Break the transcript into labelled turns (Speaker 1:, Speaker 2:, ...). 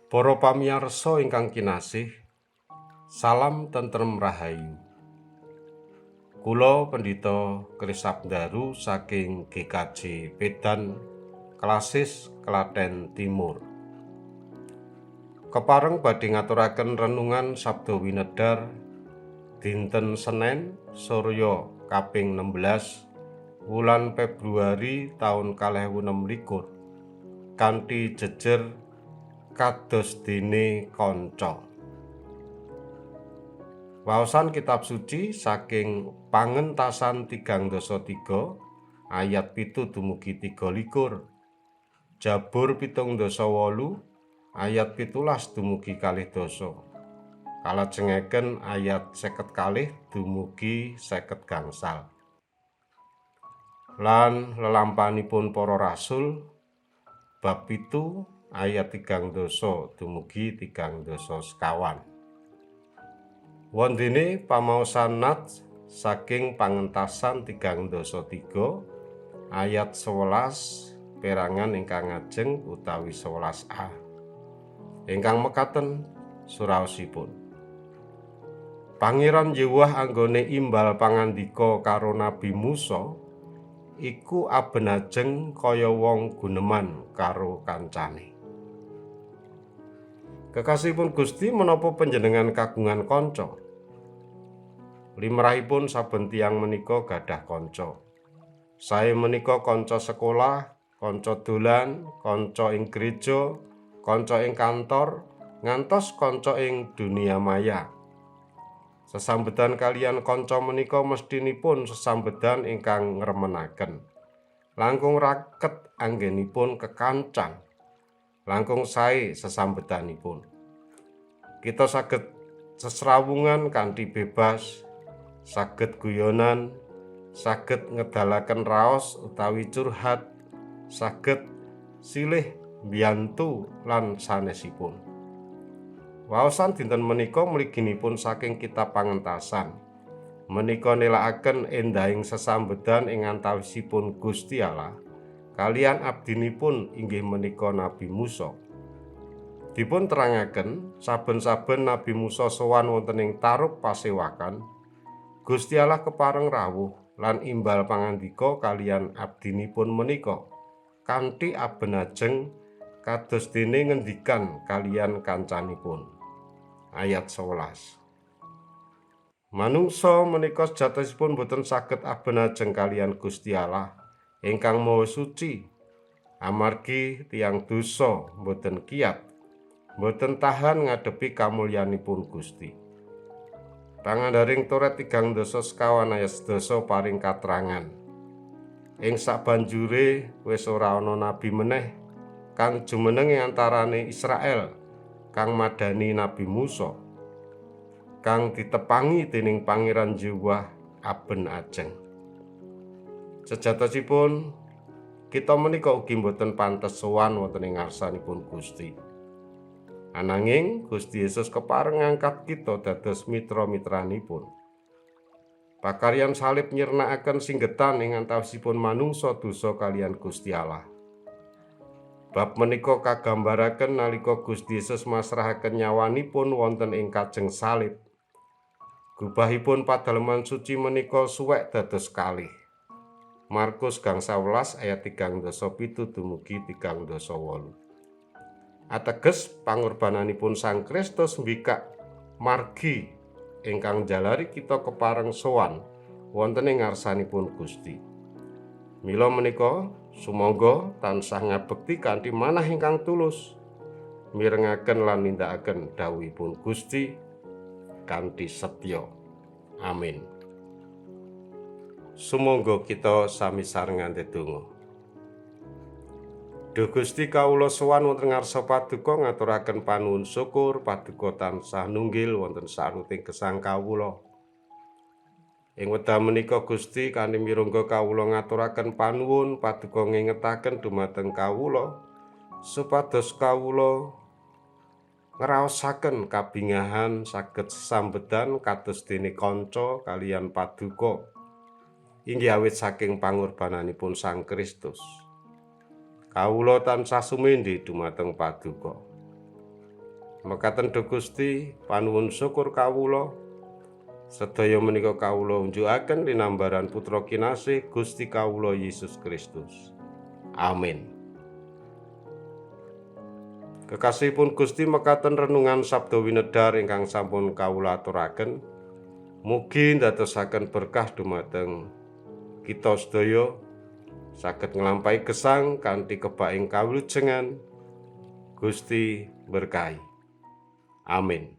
Speaker 1: Para pamirsa ingkang kinasih, salam tentrem rahayu. Kula Pendhita Krisabdaru saking GKJ Pedan Klasis Klaten Timur. Kepareng badhe ngaturaken renungan Sabda Winedhar dinten Senen Surya kaping 16 wulan Februari taun 2026 kanthi jejer kados dene kanca. Waosan kitab suci saking Pangentasan 3:3 ayat 7 dumugi 23, Jabur 7:8 ayat 17 dumugi 20, kalajengipun ayat 52 dumugi 50 gangsal. Lan lelampanipun para rasul bab 7 ayat 3:10 dumugi 3:11 sekawan. Wondene pamaosan nats saking Pangentasan 3:3 ayat 11 perangan ingkang ngajeng utawi 11a. Ingkang mekaten suraosipun. Pangeran Yewah anggone imbal pangandika karo Nabi Musa iku abenajeng kaya wong guneman karo kancane. Kekasihipun Gusti, menapa panjenengan kagungan kanca? Limrahipun saben tiyang menika gadah kanca. Sae menika kanca sekolah, kanca dolan, kanca ing gereja, kanca ing kantor, ngantos kanca ing dunia maya. Sesambetan kalian kanca menika mestinipun sesambetan ingkang ngremenaken. Langkung raket anggenipun kekancan. Langkung sae sesambetanipun. Kita saged sesrawungan kanthi bebas, saged guyonan, saged ngedalaken raos utawi curhat, saged silih mbiyantu lan sanesipun. Waosan dinten menika mliginipun saking kitab Pangentasan. Menika nélakaken endahing sesambetan ing antawisipun Gusti Allah kaliyan abdinipun inggih menika Nabi Musa. Dipun terangaken saben-saben Nabi Musa sowan wonten ing tarub pasewakan, Gusti Allah kepareng rawuh lan imbal pangandika kaliyan abdinipun menika kanthi abenajeng kados dene ngendikan kaliyan kancanipun. Ayat 11. Manungsa menika sejatosipun boten saged abenajeng kaliyan Gusti Allah ingkang maha suci, amargi tiyang dosa boten kiyat, boten tahan ngadepi kamulyanipun Gusti. Pangandaring Toret 3:10 sekawan ayat 11 paring katrangan. Ing sabanjure wis ora ana nabi meneh kang jumeneng ing antarane Israel kang madani Nabi Musa, kang ditepangi dening Pangeran Yewah aben ajeng. Sejatosipun kita menika ugi boten pantes sowan wonten ing ngarsanipun Gusti. Ananging Gusti Yesus kepareng ngangkat kita dados mitra-mitranipun. Pakaryan salib nyirnakaken singgetan ing antawisipun manungsa dosa kaliyan Gusti Allah. Bab menika kagambaraken nalika Gusti Yesus masrahaken nyawanipun wonten ing kajeng salib. Gubahipun padaleman suci menika suwek dados kalih. Markus 11 ayat 3:7 dumugi 3:8. Ateges pangorbananipun Sang Kristus mbikak margi ingkang jalari kita kepareng sowan wonten ing ngarsanipun Gusti. Mila menika sumangga tansah ngabekti kanthi manah ingkang tulus, mirengaken lan nindakaken dawuhipun Gusti kanthi setya. Amin. Sumangga kita sami sarengan ndedonga. Duh Gusti, kawula sowan wonten ngarsa paduka ngaturaken panuwun syukur paduka tansah nunggil wonten saruting gesang kawula. Ing wekdal menika Gusti kanthi mirengga kawula ngaturaken panuwun paduka ngingetaken dumateng kawula supados kawula ngraosaken kabingahan saged sesambetan kados dene kanca kaliyan paduka inggih awit saking pangorbananipun Sang Kristus. kawula tansah sumindhi dumateng Paduka. Mekaten duh Gusti, panuwun syukur kawula sedaya menika kawula unjukaken linambaran putra kinasih Gusti kawula Yesus Kristus. Amin. Kekasihipun Gusti, mekaten renungan sabda winedhar ingkang sampun kawula aturaken, mugi ndadosaken berkah dumateng kita sedaya, saged nglampahi gesang kanthi kebaing kawilujengan. Gusti berkahi. Amin.